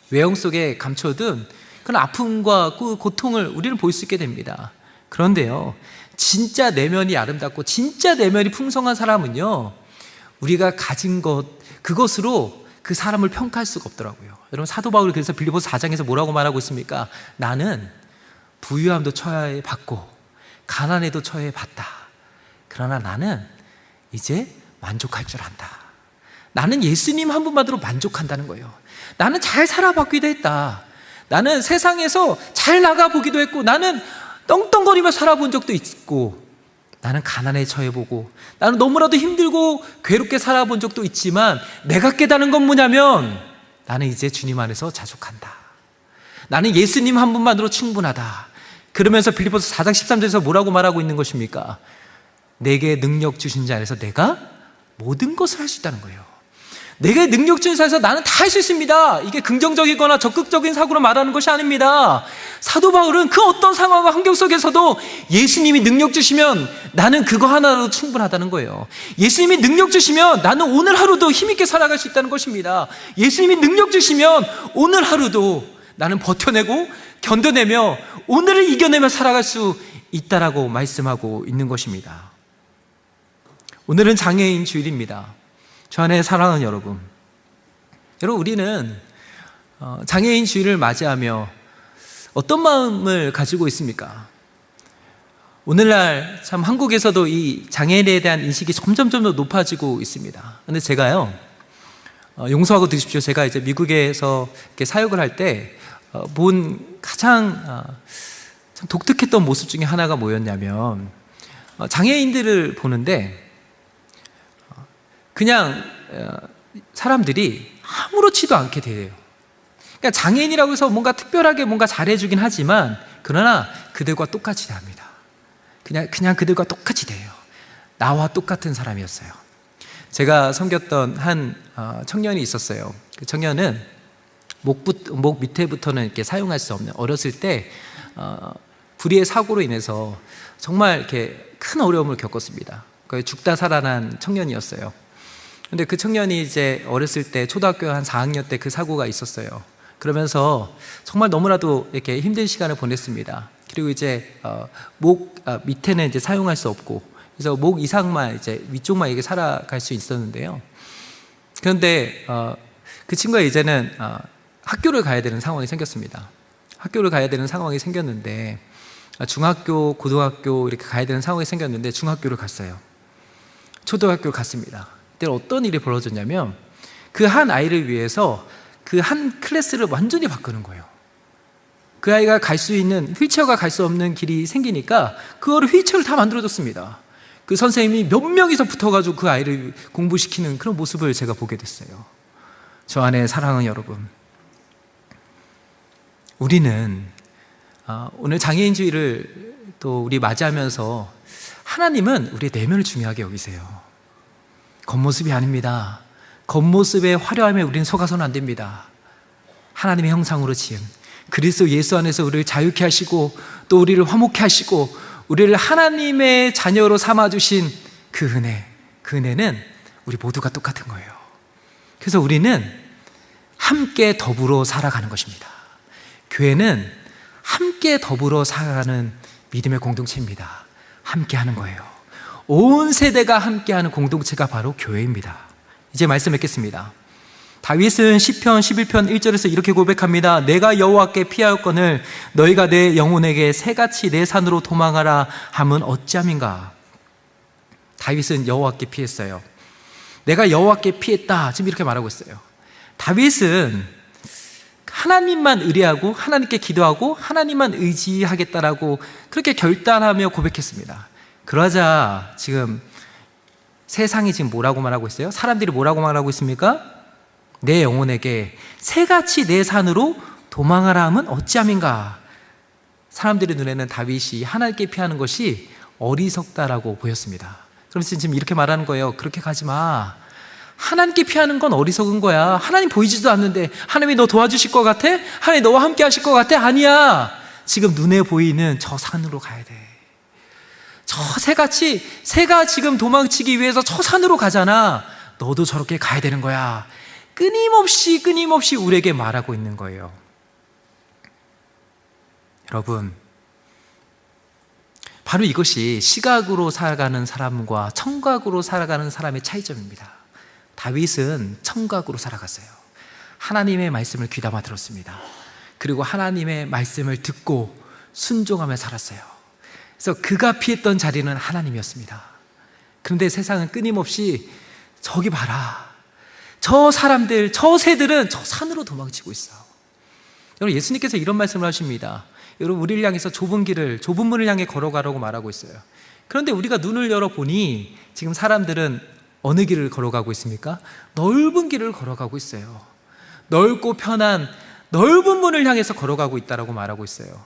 외형 속에 감춰둔 그런 아픔과 그 고통을 우리는 볼 수 있게 됩니다. 그런데요, 진짜 내면이 아름답고 진짜 내면이 풍성한 사람은요, 우리가 가진 것, 그것으로 그 사람을 평가할 수가 없더라고요. 여러분, 사도 바울이 그래서 빌립보서 4장에서 뭐라고 말하고 있습니까? 나는 부유함도 처해 받고 가난에도 처해 봤다. 그러나 나는 이제 만족할 줄 안다. 나는 예수님 한 분만으로 만족한다는 거예요. 나는 잘 살아봤기도 했다. 나는 세상에서 잘 나가보기도 했고, 나는 떵떵거리며 살아본 적도 있고, 나는 가난에 처해보고, 나는 너무나도 힘들고 괴롭게 살아본 적도 있지만, 내가 깨달은 건 뭐냐면 나는 이제 주님 안에서 자족한다. 나는 예수님 한 분만으로 충분하다. 그러면서 빌립보서 4장 13절에서 뭐라고 말하고 있는 것입니까? 내게 능력 주신 자 안에서 내가 모든 것을 할 수 있다는 거예요. 내게 능력 주신 자 안에서 나는 다 할 수 있습니다. 이게 긍정적이거나 적극적인 사고로 말하는 것이 아닙니다. 사도 바울은 그 어떤 상황과 환경 속에서도 예수님이 능력 주시면 나는 그거 하나로 충분하다는 거예요. 예수님이 능력 주시면 나는 오늘 하루도 힘있게 살아갈 수 있다는 것입니다. 예수님이 능력 주시면 오늘 하루도 나는 버텨내고 견뎌내며 오늘을 이겨내며 살아갈 수 있다라고 말씀하고 있는 것입니다. 오늘은 장애인 주일입니다. 저 안에 사랑하는 여러분, 우리는 장애인 주일을 맞이하며 어떤 마음을 가지고 있습니까? 오늘날 참 한국에서도 이 장애인에 대한 인식이 점점 더 높아지고 있습니다. 근데 제가요, 용서하고 드십시오. 제가 이제 미국에서 이렇게 사역을 할 때 본 가장 참 독특했던 모습 중에 하나가 뭐였냐면, 장애인들을 보는데 그냥 사람들이 아무렇지도 않게 대해요. 그러니까 장애인이라고 해서 뭔가 특별하게 뭔가 잘해주긴 하지만, 그러나 그들과 똑같이 대합니다. 그냥 그들과 똑같이 대해요. 나와 똑같은 사람이었어요. 제가 섬겼던 한 청년이 있었어요. 그 청년은 목 밑에부터는 이렇게 사용할 수 없는, 어렸을 때 불의의 사고로 인해서 정말 이렇게 큰 어려움을 겪었습니다. 거의 죽다 살아난 청년이었어요. 근데 그 청년이 이제 어렸을 때 초등학교 한 4학년 때 그 사고가 있었어요. 그러면서 정말 너무나도 이렇게 힘든 시간을 보냈습니다. 그리고 이제 목 밑에는 이제 사용할 수 없고, 그래서 목 이상만 이제 위쪽만 이게 살아갈 수 있었는데요. 그런데 그 친구가 이제는 학교를 가야 되는 상황이 생겼습니다. 학교를 가야 되는 상황이 생겼는데, 중학교, 고등학교 이렇게 가야 되는 상황이 생겼는데 중학교를 갔어요. 초등학교를 갔습니다. 그때 어떤 일이 벌어졌냐면, 그 한 아이를 위해서 그 한 클래스를 완전히 바꾸는 거예요. 그 아이가 갈 수 있는, 휠체어가 갈 수 없는 길이 생기니까 그거를 휠체어를 다 만들어줬습니다. 그 선생님이 몇 명이서 붙어가지고 그 아이를 공부시키는 그런 모습을 제가 보게 됐어요. 저 안에 사랑하는 여러분, 우리는 오늘 장애인주의를 또 우리 맞이하면서 하나님은 우리의 내면을 중요하게 여기세요. 겉모습이 아닙니다. 겉모습의 화려함에 우리는 속아서는 안 됩니다. 하나님의 형상으로 지은 그리스도 예수 안에서 우리를 자유케 하시고 또 우리를 화목케 하시고 우리를 하나님의 자녀로 삼아주신 그 은혜, 그 은혜는 우리 모두가 똑같은 거예요. 그래서 우리는 함께 더불어 살아가는 것입니다. 교회는 함께 더불어 살아가는 믿음의 공동체입니다. 함께 하는 거예요. 온 세대가 함께하는 공동체가 바로 교회입니다. 이제 말씀 맺겠습니다. 다윗은 시편 11편 1절에서 이렇게 고백합니다. 내가 여호와께 피하였거늘 너희가 내 영혼에게 새같이 내 산으로 도망하라 함은 어찌함인가. 다윗은 여호와께 피했어요. 내가 여호와께 피했다, 지금 이렇게 말하고 있어요. 다윗은 하나님만 의뢰하고 하나님께 기도하고 하나님만 의지하겠다라고 그렇게 결단하며 고백했습니다. 그러자 지금 세상이 지금 뭐라고 말하고 있어요? 사람들이 뭐라고 말하고 있습니까? 내 영혼에게 새같이 내 산으로 도망하라 함은 어찌함인가. 사람들의 눈에는 다윗이 하나님께 피하는 것이 어리석다라고 보였습니다. 그래서 지금 이렇게 말하는 거예요. 그렇게 가지 마. 하나님께 피하는 건 어리석은 거야. 하나님 보이지도 않는데 하나님이 너 도와주실 것 같아? 하나님 너와 함께 하실 것 같아? 아니야. 지금 눈에 보이는 저 산으로 가야 돼. 저 새가 지금 도망치기 위해서 저 산으로 가잖아. 너도 저렇게 가야 되는 거야. 끊임없이 우리에게 말하고 있는 거예요. 여러분, 바로 이것이 시각으로 살아가는 사람과 청각으로 살아가는 사람의 차이점입니다. 다윗은 청각으로 살아갔어요. 하나님의 말씀을 귀담아 들었습니다. 그리고 하나님의 말씀을 듣고 순종하며 살았어요. 그래서 그가 피했던 자리는 하나님이었습니다. 그런데 세상은 끊임없이 저기 봐라, 저 사람들, 저 새들은 저 산으로 도망치고 있어. 여러분, 예수님께서 이런 말씀을 하십니다. 여러분, 우리를 향해서 좁은 문을 향해 걸어가라고 말하고 있어요. 그런데 우리가 눈을 열어보니 지금 사람들은 어느 길을 걸어가고 있습니까? 넓은 길을 걸어가고 있어요. 넓고 편한 넓은 문을 향해서 걸어가고 있다라고 말하고 있어요.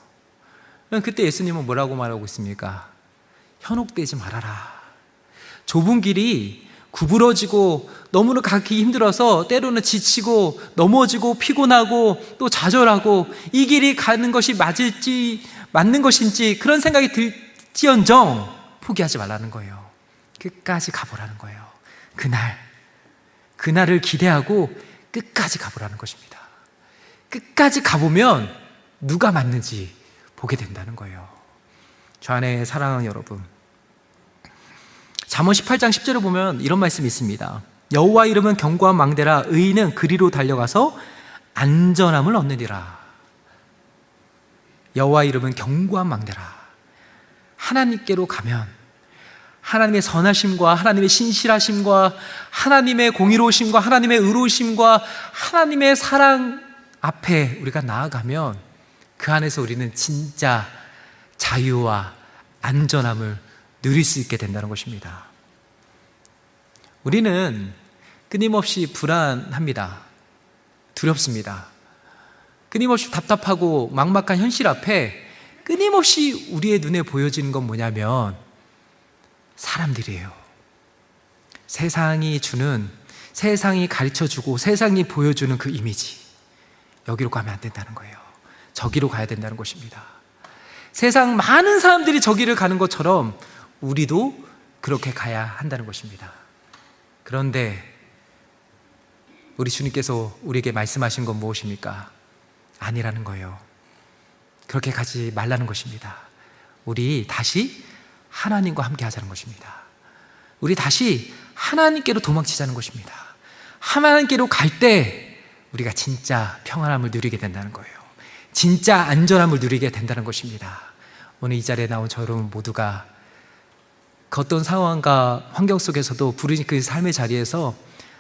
그때 예수님은 뭐라고 말하고 있습니까? 현혹되지 말아라. 좁은 길이 구부러지고 너무나 가기 힘들어서 때로는 지치고 넘어지고 피곤하고 또 좌절하고 이 길이 가는 것이 맞는 것인지 그런 생각이 들지언정 포기하지 말라는 거예요. 끝까지 가보라는 거예요. 그날을 기대하고 끝까지 가보라는 것입니다. 끝까지 가보면 누가 맞는지 보게 된다는 거예요. 저 안에 사랑하는 여러분, 잠언 18장 10절에 보면 이런 말씀이 있습니다. 여호와 이름은 견고한 망대라 의인은 그리로 달려가서 안전함을 얻느니라. 여호와 이름은 견고한 망대라. 하나님께로 가면 하나님의 선하심과 하나님의 신실하심과 하나님의 공의로우심과 하나님의 의로우심과 하나님의 사랑 앞에 우리가 나아가면 그 안에서 우리는 진짜 자유와 안전함을 누릴 수 있게 된다는 것입니다. 우리는 끊임없이 불안합니다. 두렵습니다. 끊임없이 답답하고 막막한 현실 앞에 끊임없이 우리의 눈에 보여지는 건 뭐냐면 사람들이에요. 세상이 가르쳐주고 세상이 보여주는 그 이미지, 여기로 가면 안 된다는 거예요. 저기로 가야 된다는 것입니다. 세상 많은 사람들이 저기를 가는 것처럼 우리도 그렇게 가야 한다는 것입니다. 그런데 우리 주님께서 우리에게 말씀하신 건 무엇입니까? 아니라는 거예요. 그렇게 가지 말라는 것입니다. 우리 다시 하나님과 함께 하자는 것입니다. 우리 다시 하나님께로 도망치자는 것입니다. 하나님께로 갈 때 우리가 진짜 평안함을 누리게 된다는 거예요. 진짜 안전함을 누리게 된다는 것입니다. 오늘 이 자리에 나온 저 여러분 모두가 그 어떤 상황과 환경 속에서도 부르신 그 삶의 자리에서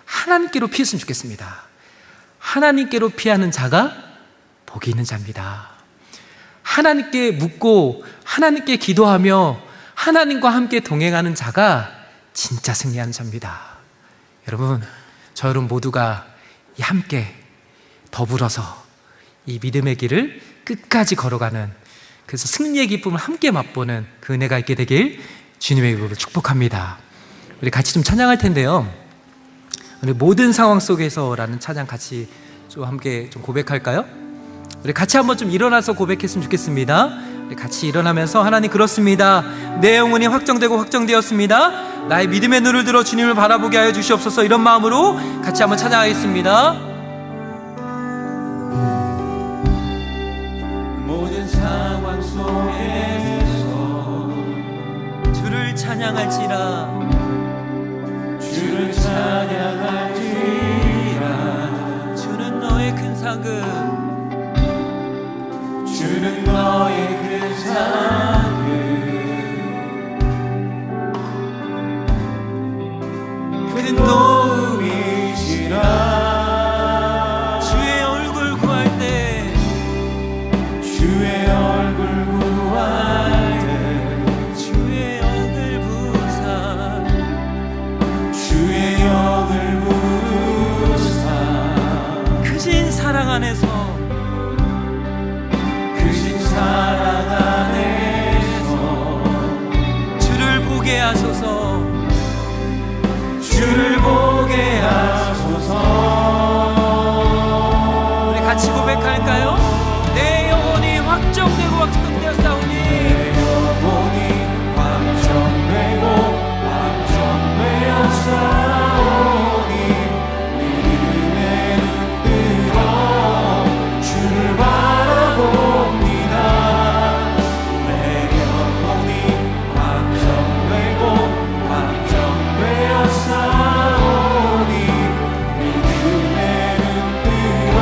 하나님께로 피했으면 좋겠습니다. 하나님께로 피하는 자가 복이 있는 자입니다. 하나님께 묻고 하나님께 기도하며 하나님과 함께 동행하는 자가 진짜 승리하는 자입니다. 여러분, 저 여러분 모두가 함께 더불어서 이 믿음의 길을 끝까지 걸어가는, 그래서 승리의 기쁨을 함께 맛보는 그 은혜가 있게 되길 주님의 이름으로 축복합니다. 우리 같이 좀 찬양할 텐데요, 우리 모든 상황 속에서라는 찬양 같이 좀 함께 좀 고백할까요? 우리 같이 한번 좀 일어나서 고백했으면 좋겠습니다. 우리 같이 일어나면서 하나님, 그렇습니다. 내 영혼이 확정되고 확정되었습니다. 나의 믿음의 눈을 들어 주님을 바라보게 하여 주시옵소서. 이런 마음으로 같이 한번 찬양하겠습니다. 모든 상황 속에서 주를 찬양할지라, 주를 찬양할지라. 주는 너의 큰 상급, 주는 너의 큰 상급, 큰 도움이시라. 주의 얼굴 구할 때, 주의 얼굴 구할 때, 주의 영을 부사, 주의 영을 부사. 크신 사랑 안에서, 크신 사랑 안에서 주를 보게 하소서, 주를 보게 하소서. 우리 같이 고백할까요? 내 영혼이 확정되고 확정되었사오니, 내 영혼이 확정되고 확정되었사오니, 믿음의 눈 들어 주를 바라봅니다. 내 영혼이 확정되고 확정되었사오니, 믿음의 눈 들어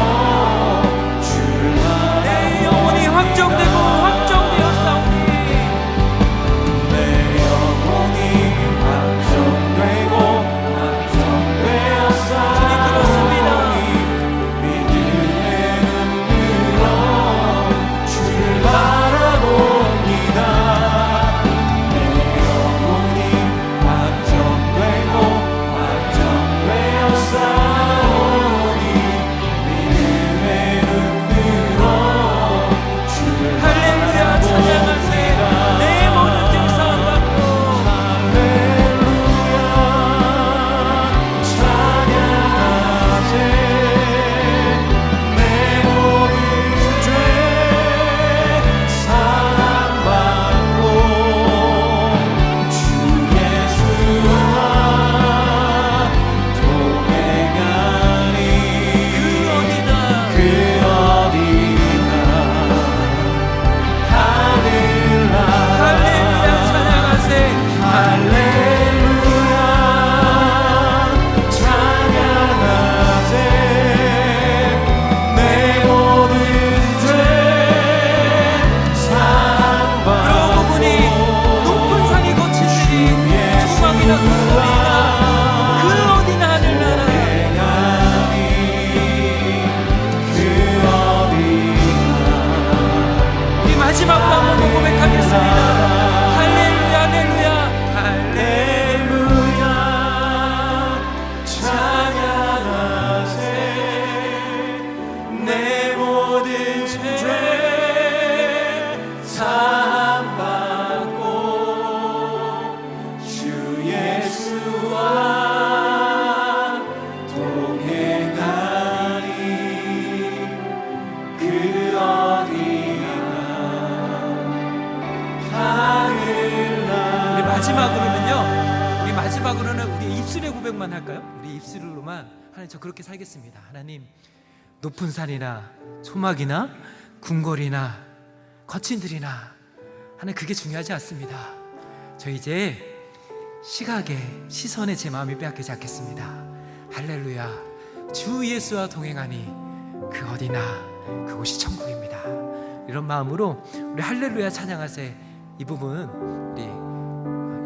주를 바라봅니다. 내 영혼이 확정되고 확정되었사오니, 내 영혼이 확정되고 확정되었사오니, 주님 그렇습니다. 믿음의 눈 들어 주를 바라봅니다. 내 영혼이 확정되고 확정되었사오니, 믿음의 눈 들어 주를 할렐루야 찬양하세. 내 모든 죄 사함받고, 할렐루야 찬양하세. 내 모든 죄 사함받고, 주 예수와 동행하리. 그 어디나 하늘나라. 할렐루야 찬양하세. 할렐루야 찬양하세. 내 모든 죄 사함받고, 그러고 보니 높은 산이 거칠으니 조망이나 구름이나 그 어디나 하늘나라. 그 어디나. 우리 마지막으로 한번 더 고백하겠습니다. 할렐루야 할렐루야 할렐루야 찬양하세. 내 모든 죄 사함받고, 주 예수와 동행하리. 그 어디나 하늘나라. 우리 마지막으로는요, 우리 마지막 마지막으로는 우리 입술의 고백만 할까요? 우리 입술로만 하나님, 저 그렇게 살겠습니다. 하나님, 높은 산이나 소막이나 궁궐이나 거친 들이나 하나님, 그게 중요하지 않습니다. 저 이제 시각에, 시선에 제 마음이 빼앗기지 않겠습니다. 할렐루야, 주 예수와 동행하니 그 어디나 그곳이 천국입니다. 이런 마음으로 우리 할렐루야 찬양하세. 이 부분 우리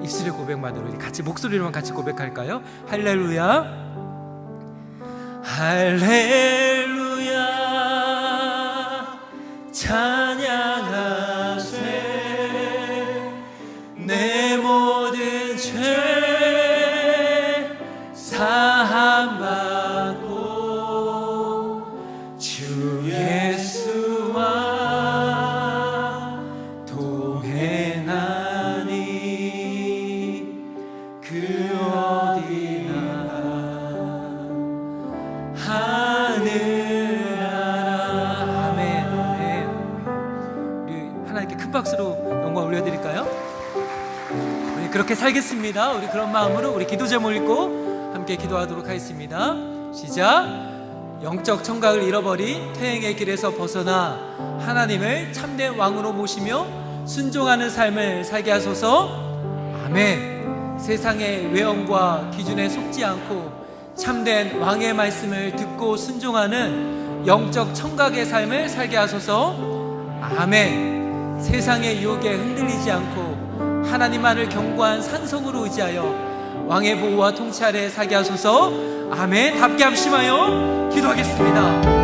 입술의 고백만으로 우리 같이 목소리로만 같이 고백할까요? 할렐루야, 할렐루야 찬양하세. 내 모든 죄 사함받고 주 예수와 동행하니 그 어디나 하늘나라. 아멘, 아멘. 우리 하나님께 큰 박수로 영광 올려드릴까요? 우리 그렇게 살겠습니다. 우리 그런 마음으로 우리 기도 제목 읽고 함께 기도하도록 하겠습니다. 시작. 영적 청각을 잃어버린 퇴행의 길에서 벗어나 하나님을 참된 왕으로 모시며 순종하는 삶을 살게 하소서. 아멘. 세상의 외형과 기준에 속지 않고 참된 왕의 말씀을 듣고 순종하는 영적 청각의 삶을 살게 하소서. 아멘. 세상의 유혹에 흔들리지 않고 하나님만을 경고한 산성으로 의지하여 왕의 보호와 통치 아래 살게 하소서. 아멘. 답게 합심하여 기도하겠습니다.